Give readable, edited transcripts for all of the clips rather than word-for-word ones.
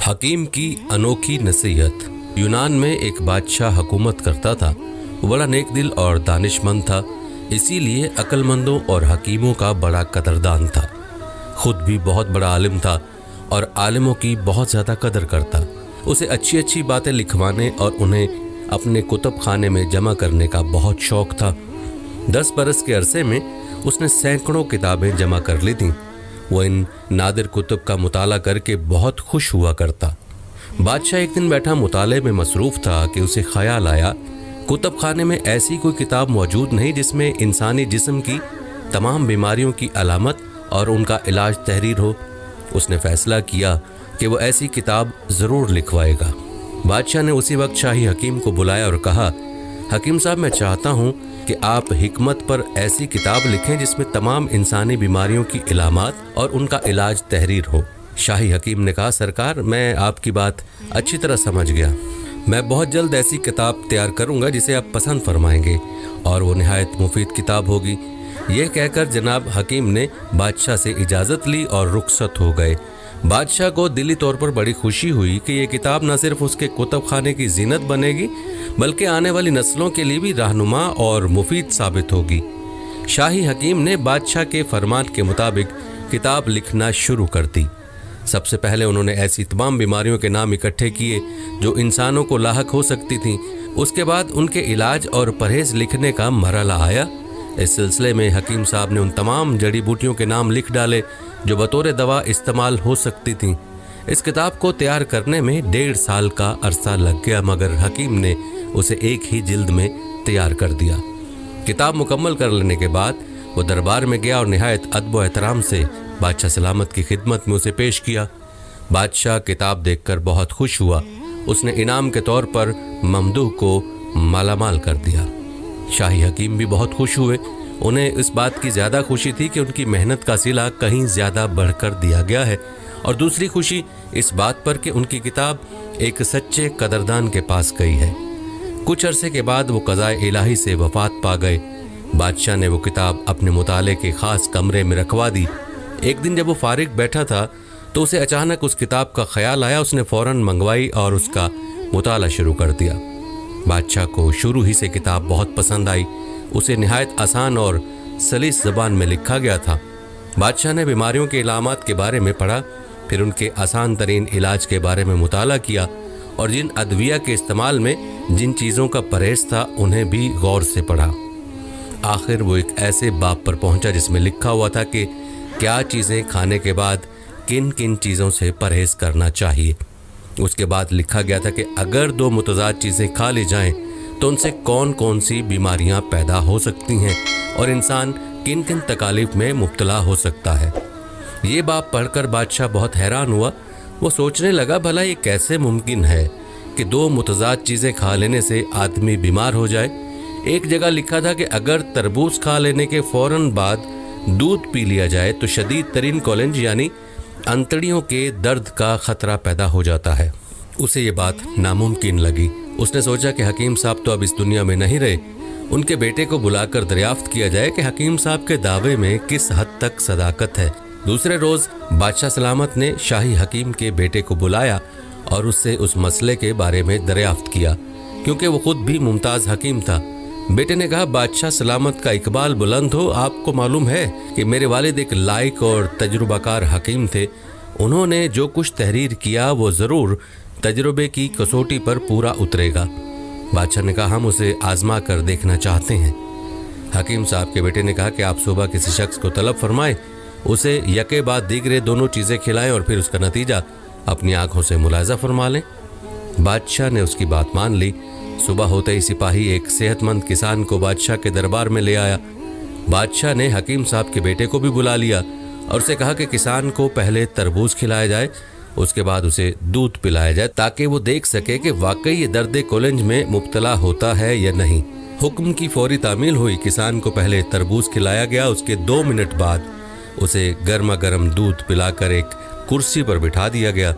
حکیم کی انوکھی نصیحت۔ یونان میں ایک بادشاہ حکومت کرتا تھا۔ وہ بڑا نیک دل اور دانش مند تھا، اسی لیے عقل مندوں اور حکیموں کا بڑا قدردان تھا۔ خود بھی بہت بڑا عالم تھا اور عالموں کی بہت زیادہ قدر کرتا۔ اسے اچھی اچھی باتیں لکھوانے اور انہیں اپنے کتب خانے میں جمع کرنے کا بہت شوق تھا۔ 10 برس کے عرصے میں اس نے سینکڑوں کتابیں جمع کر لی تھیں۔ وہ ان نادر کتب کا مطالعہ کر کے بہت خوش ہوا کرتا۔ بادشاہ ایک دن بیٹھا مطالعے میں مصروف تھا کہ اسے خیال آیا کتب خانے میں ایسی کوئی کتاب موجود نہیں جس میں انسانی جسم کی تمام بیماریوں کی علامت اور ان کا علاج تحریر ہو۔ اس نے فیصلہ کیا کہ وہ ایسی کتاب ضرور لکھوائے گا۔ بادشاہ نے اسی وقت شاہی حکیم کو بلایا اور کہا، حکیم صاحب، میں چاہتا ہوں کہ آپ حکمت پر ایسی کتاب لکھیں جس میں تمام انسانی بیماریوں کی علامات اور ان کا علاج تحریر ہو۔ شاہی حکیم نے کہا، سرکار، میں آپ کی بات اچھی طرح سمجھ گیا۔ میں بہت جلد ایسی کتاب تیار کروں گا جسے آپ پسند فرمائیں گے اور وہ نہایت مفید کتاب ہوگی۔ یہ کہہ کر جناب حکیم نے بادشاہ سے اجازت لی اور رخصت ہو گئے۔ بادشاہ کو دلی طور پر بڑی خوشی ہوئی کہ یہ کتاب نہ صرف اس کے کتب خانے کی زینت بنے گی بلکہ آنے والی نسلوں کے لیے بھی رہنما اور مفید ثابت ہوگی۔ شاہی حکیم نے بادشاہ کے فرمان کے مطابق کتاب لکھنا شروع کر دی۔ سب سے پہلے انہوں نے ایسی تمام بیماریوں کے نام اکٹھے کیے جو انسانوں کو لاحق ہو سکتی تھیں۔ اس کے بعد ان کے علاج اور پرہیز لکھنے کا مرحلہ آیا۔ اس سلسلے میں حکیم صاحب نے ان تمام جڑی بوٹیوں کے نام لکھ ڈالے جو بطور دوا استعمال ہو سکتی تھیں۔ اس کتاب کو تیار کرنے میں 1.5 سال کا عرصہ لگ گیا، مگر حکیم نے اسے ایک ہی جلد میں تیار کر دیا۔ کتاب مکمل کر لینے کے بعد وہ دربار میں گیا اور نہایت ادب و احترام سے بادشاہ سلامت کی خدمت میں اسے پیش کیا۔ بادشاہ کتاب دیکھ کر بہت خوش ہوا۔ اس نے انعام کے طور پر ممدوح کو مالا مال کر دیا۔ شاہی حکیم بھی بہت خوش ہوئے۔ انہیں اس بات کی زیادہ خوشی تھی کہ ان کی محنت کا صلہ کہیں زیادہ بڑھ کر دیا گیا ہے، اور دوسری خوشی اس بات پر کہ ان کی کتاب ایک سچے قدردان کے پاس گئی ہے۔ کچھ عرصے کے بعد وہ قضائے الہی سے وفات پا گئے۔ بادشاہ نے وہ کتاب اپنے مطالعے کے خاص کمرے میں رکھوا دی۔ ایک دن جب وہ فارغ بیٹھا تھا تو اسے اچانک اس کتاب کا خیال آیا۔ اس نے فوراً منگوائی اور اس کا مطالعہ شروع کر دیا۔ بادشاہ کو شروع ہی سے کتاب بہت پسند آئی۔ اسے نہایت آسان اور سلیس زبان میں لکھا گیا تھا۔ بادشاہ نے بیماریوں کے علامات کے بارے میں پڑھا، پھر ان کے آسان ترین علاج کے بارے میں مطالعہ کیا اور جن ادویہ کے استعمال میں جن چیزوں کا پرہیز تھا انہیں بھی غور سے پڑھا۔ آخر وہ ایک ایسے باب پر پہنچا جس میں لکھا ہوا تھا کہ کیا چیزیں کھانے کے بعد کن کن چیزوں سے پرہیز کرنا چاہیے۔ اس کے بعد لکھا گیا تھا کہ اگر 2 متضاد چیزیں کھا لی جائیں تو ان سے کون کون سی بیماریاں پیدا ہو سکتی ہیں اور انسان کن کن تکالیف میں مبتلا ہو سکتا ہے۔ یہ باب پڑھ کر بادشاہ بہت حیران ہوا۔ وہ سوچنے لگا، بھلا یہ کیسے ممکن ہے کہ 2 متضاد چیزیں کھا لینے سے آدمی بیمار ہو جائے۔ ایک جگہ لکھا تھا کہ اگر تربوز کھا لینے کے فوراً بعد دودھ پی لیا جائے تو شدید ترین کولنج یعنی انتڑیوں کے درد کا خطرہ پیدا ہو جاتا ہے۔ اسے یہ بات ناممکن لگی۔ اس نے سوچا کہ حکیم صاحب تو اب اس دنیا میں نہیں رہے، ان کے بیٹے کو بلا کر دریافت کیا جائے کہ حکیم صاحب کے دعوے میں کس حد تک صداقت ہے۔ دوسرے روز بادشاہ سلامت نے شاہی حکیم کے بیٹے کو بلایا اور اس سے اس مسئلے کے بارے میں دریافت کیا، کیونکہ وہ خود بھی ممتاز حکیم تھا۔ بیٹے نے کہا، بادشاہ سلامت کا اقبال بلند ہو، آپ کو معلوم ہے کہ میرے والد ایک لائق اور تجربہ کار حکیم تھے۔ انہوں نے جو کچھ تحریر کیا وہ ضرور تجربے کی کسوٹی پر پورا اترے گا۔ بادشاہ نے کہا، ہم اسے آزما کر دیکھنا چاہتے ہیں۔ حکیم صاحب کے بیٹے نے کہا کہ آپ صبح کسی شخص کو طلب فرمائیں، اسے یکے بعد دیگرے دونوں چیزیں کھلائیں اور پھر اس کا نتیجہ اپنی آنکھوں سے ملاحظہ فرما لیں۔ بادشاہ نے اس کی بات مان لی۔ صبح ہوتے ہی سپاہی ایک صحت مند کسان کو بادشاہ کے دربار میں لے آیا۔ بادشاہ نے حکیم صاحب کے بیٹے کو بھی بلا لیا اور اسے کہا کہ کسان کو پہلے تربوز کھلایا جائے، اس کے بعد اسے دودھ پلایا جائے تاکہ وہ دیکھ سکے کہ واقعی یہ درد کولنج میں مبتلا ہوتا ہے یا نہیں۔ حکم کی فوری تعمیل ہوئی۔ کسان کو پہلے تربوز کھلایا گیا، اس کے 2 منٹ بعد اسے گرما گرم دودھ پلا کر ایک کرسی پر بٹھا دیا گیا۔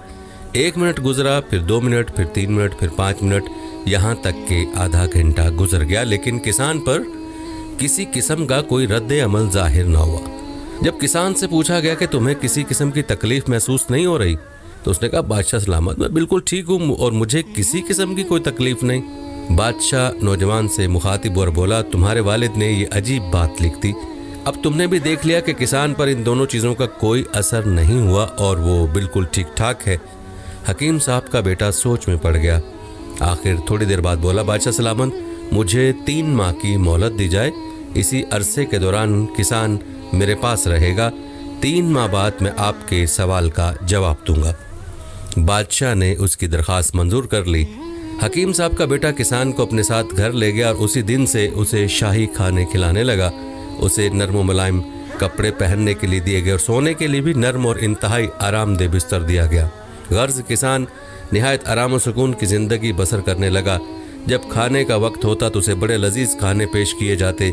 1 منٹ گزرا، پھر 2 منٹ، پھر 3 منٹ، پھر 5 منٹ، یہاں تک کہ آدھا گھنٹہ گزر گیا، لیکن کسان پر کسی قسم کا کوئی رد عمل ظاہر نہ ہوا۔ جب کسان سے پوچھا گیا کہ تمہیں کسی قسم کی تکلیف محسوس نہیں ہو رہی تو اس نے کہا بادشاہ سلامت میں بالکل ٹھیک ہوں اور مجھے کسی قسم کی کوئی تکلیف نہیں۔ بادشاہ نوجوان سے مخاطب اور بولا تمہارے والد نے یہ عجیب بات لکھ دی، اب تم نے بھی دیکھ لیا کہ کسان پر ان دونوں چیزوں کا کوئی اثر نہیں ہوا اور وہ بالکل ٹھیک ٹھاک ہے۔ حکیم صاحب کا بیٹا سوچ میں پڑ گیا، آخر تھوڑی دیر بعد بولا بادشاہ سلامت مجھے 3 ماہ کی مہلت دی جائے، اسی عرصے کے دوران کسان میرے پاس رہے گا، 3 ماہ بعد میں آپ کے سوال کا جواب دوں گا۔ بادشاہ نے اس کی درخواست منظور کر لی۔ حکیم صاحب کا بیٹا کسان کو اپنے ساتھ گھر لے گیا اور اسی دن سے اسے شاہی کھانے کھلانے لگا۔ اسے نرم و ملائم کپڑے پہننے کے لیے دیے گئے اور سونے کے لیے بھی نرم اور انتہائی آرام دہ بستر دیا گیا۔ غرض کسان نہایت آرام و سکون کی زندگی بسر کرنے لگا۔ جب کھانے کا وقت ہوتا تو اسے بڑے لذیذ کھانے پیش کیے جاتے۔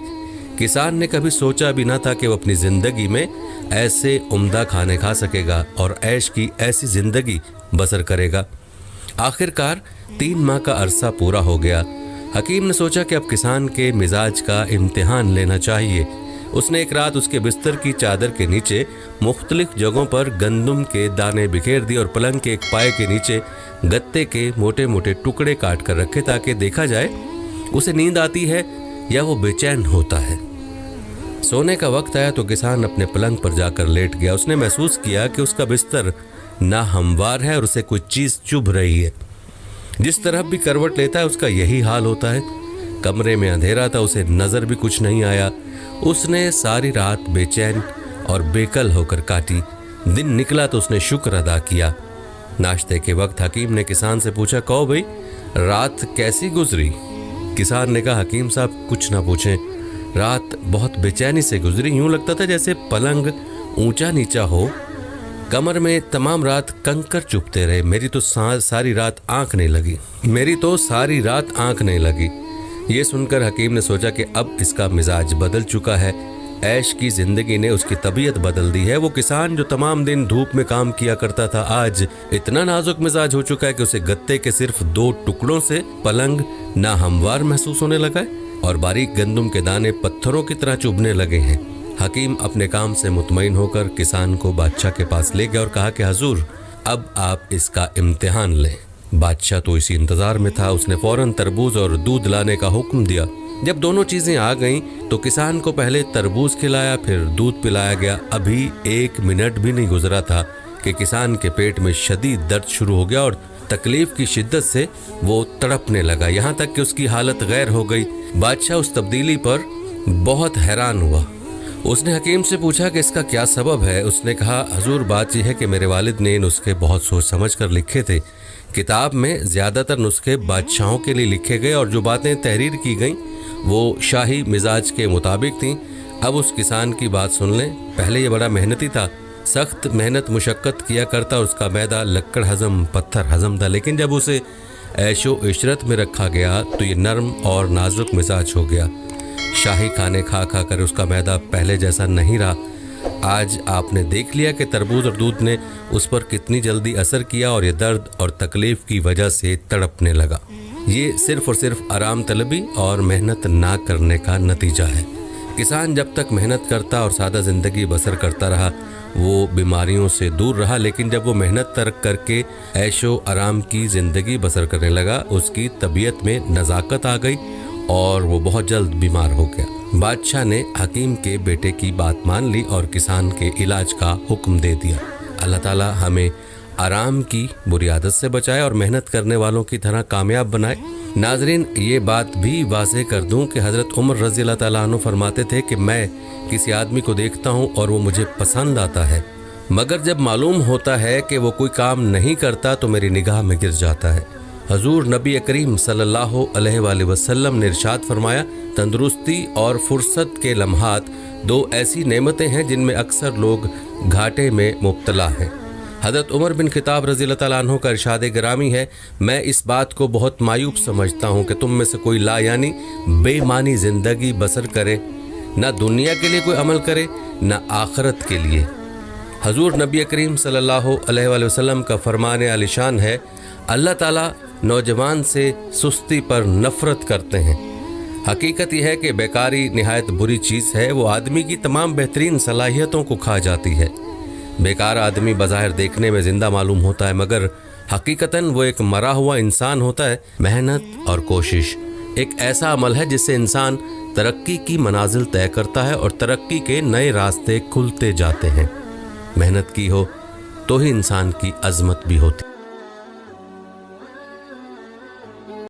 کسان نے کبھی سوچا بھی نہ تھا کہ وہ اپنی زندگی میں ایسے عمدہ کھانے کھا سکے گا اور عیش کی ایسی زندگی بسر کرے گا۔ آخر کار 3 ماہ کا عرصہ پورا ہو گیا۔ حکیم نے سوچا کہ اب کسان کے مزاج کا امتحان لینا چاہیے۔ اس نے ایک رات اس کے بستر کی چادر کے نیچے مختلف جگہوں پر گندم کے دانے بکھیر دیے اور پلنگ کے ایک پائے کے نیچے گتے کے موٹے موٹے ٹکڑے کاٹ کر رکھے تاکہ دیکھا جائے اسے نیند آتی ہے یا وہ بے چین ہوتا ہے۔ سونے کا وقت آیا تو کسان اپنے پلنگ پر جا کر لیٹ گیا۔ اس نے محسوس کیا کہ اس کا بستر ناہموار ہے اور اسے کوئی چیز چبھ رہی ہے۔ جس طرف بھی کروٹ لیتا ہے اس کا یہی حال ہوتا ہے۔ کمرے میں اندھیرا تھا، اسے نظر بھی کچھ نہیں آیا۔ اس نے ساری رات بے چین اور بےکل ہو کر کاٹی۔ دن نکلا تو اس نے شکر ادا کیا۔ ناشتے کے وقت حکیم نے کسان سے پوچھا کہو بھئی رات کیسی گزری؟ کسان نے کہا حکیم صاحب کچھ نہ پوچھیں، رات بہت بے چینی سے گزری، یوں لگتا تھا جیسے پلنگ اونچا نیچا ہو، کمر میں تمام رات کنکر چبھتے رہے، میری تو ساری رات آنکھ نہیں لگی۔ یہ سن کر حکیم نے سوچا کہ اب اس کا مزاج بدل چکا ہے، عیش کی زندگی نے اس کی طبیعت بدل دی ہے۔ وہ کسان جو تمام دن دھوپ میں کام کیا کرتا تھا آج اتنا نازک مزاج ہو چکا ہے کہ اسے گتے کے صرف 2 ٹکڑوں سے پلنگ ناہموار محسوس ہونے لگا ہے اور باریک گندم کے دانے پتھروں کی طرح چبھنے لگے ہیں۔ حکیم اپنے کام سے مطمئن ہو کر کسان کو بادشاہ کے پاس لے گیا اور کہا کہ حضور اب آپ اس کا امتحان لیں۔ بادشاہ تو اسی انتظار میں تھا، اس نے فوراً تربوز اور دودھ لانے کا حکم دیا۔ جب دونوں چیزیں آ گئیں تو کسان کو پہلے تربوز کھلایا پھر دودھ پلایا گیا۔ ابھی 1 منٹ بھی نہیں گزرا تھا کہ کسان کے پیٹ میں شدید درد شروع ہو گیا اور تکلیف کی شدت سے وہ تڑپنے لگا، یہاں تک کہ اس کی حالت غیر ہو گئی۔ بادشاہ اس تبدیلی پر بہت حیران ہوا۔ اس نے حکیم سے پوچھا کہ اس کا کیا سبب ہے؟ اس نے کہا حضور بات یہ ہے کہ میرے والد نے نسخے بہت سوچ سمجھ کر لکھے تھے۔ کتاب میں زیادہ تر نسخے بادشاہوں کے لیے لکھے گئے اور جو باتیں تحریر کی گئیں وہ شاہی مزاج کے مطابق تھیں۔ اب اس کسان کی بات سن لیں، پہلے یہ بڑا محنتی تھا، سخت محنت مشقت کیا کرتا اور اس کا معدہ لکڑ ہضم پتھر ہضم تھا، لیکن جب اسے عیش و عشرت میں رکھا گیا تو یہ نرم اور نازک مزاج ہو گیا۔ شاہی کھانے کھا کھا کر اس کا معدہ پہلے جیسا نہیں رہا۔ آج آپ نے دیکھ لیا کہ تربوز اور دودھ نے اس پر کتنی جلدی اثر کیا اور یہ درد اور تکلیف کی وجہ سے تڑپنے لگا۔ یہ صرف اور صرف آرام طلبی اور محنت نہ کرنے کا نتیجہ ہے۔ کسان جب تک محنت کرتا اور سادہ زندگی بسر کرتا رہا وہ بیماریوں سے دور رہا، لیکن جب وہ محنت ترک کر کے عیش و آرام کی زندگی بسر کرنے لگا اس کی طبیعت میں نزاکت آ گئی اور وہ بہت جلد بیمار ہو گیا۔ بادشاہ نے حکیم کے بیٹے کی بات مان لی اور کسان کے علاج کا حکم دے دیا۔ اللہ تعالی ہمیں آرام کی بری عادت سے بچائے اور محنت کرنے والوں کی طرح کامیاب بنائے۔ ناظرین یہ بات بھی واضح کر دوں کہ حضرت عمر رضی اللہ تعالیٰ عنہ فرماتے تھے کہ میں کسی آدمی کو دیکھتا ہوں اور وہ مجھے پسند آتا ہے، مگر جب معلوم ہوتا ہے کہ وہ کوئی کام نہیں کرتا تو میری نگاہ میں گر جاتا ہے۔ حضور نبی کریم صلی اللہ علیہ وآلہ وسلم نے ارشاد فرمایا تندرستی اور فرصت کے لمحات 2 ایسی نعمتیں ہیں جن میں اکثر لوگ گھاٹے میں مبتلا ہیں۔ حضرت عمر بن خطاب رضی اللہ تعالیٰ عنہ کا ارشاد گرامی ہے میں اس بات کو بہت معیوب سمجھتا ہوں کہ تم میں سے کوئی لا یعنی بے معنی زندگی بسر کرے، نہ دنیا کے لیے کوئی عمل کرے نہ آخرت کے لیے۔ حضور نبی کریم صلی اللہ علیہ وآلہ وسلم کا فرمان عالی شان ہے اللہ تعالیٰ نوجوان سے سستی پر نفرت کرتے ہیں۔ حقیقت یہ ہے کہ بیکاری نہایت بری چیز ہے، وہ آدمی کی تمام بہترین صلاحیتوں کو کھا جاتی ہے۔ بیکار آدمی بظاہر دیکھنے میں زندہ معلوم ہوتا ہے، مگر حقیقتاً وہ ایک مرا ہوا انسان ہوتا ہے۔ محنت اور کوشش ایک ایسا عمل ہے جس سے انسان ترقی کی منازل طے کرتا ہے اور ترقی کے نئے راستے کھلتے جاتے ہیں۔ محنت کی ہو تو ہی انسان کی عظمت بھی ہوتی ہے۔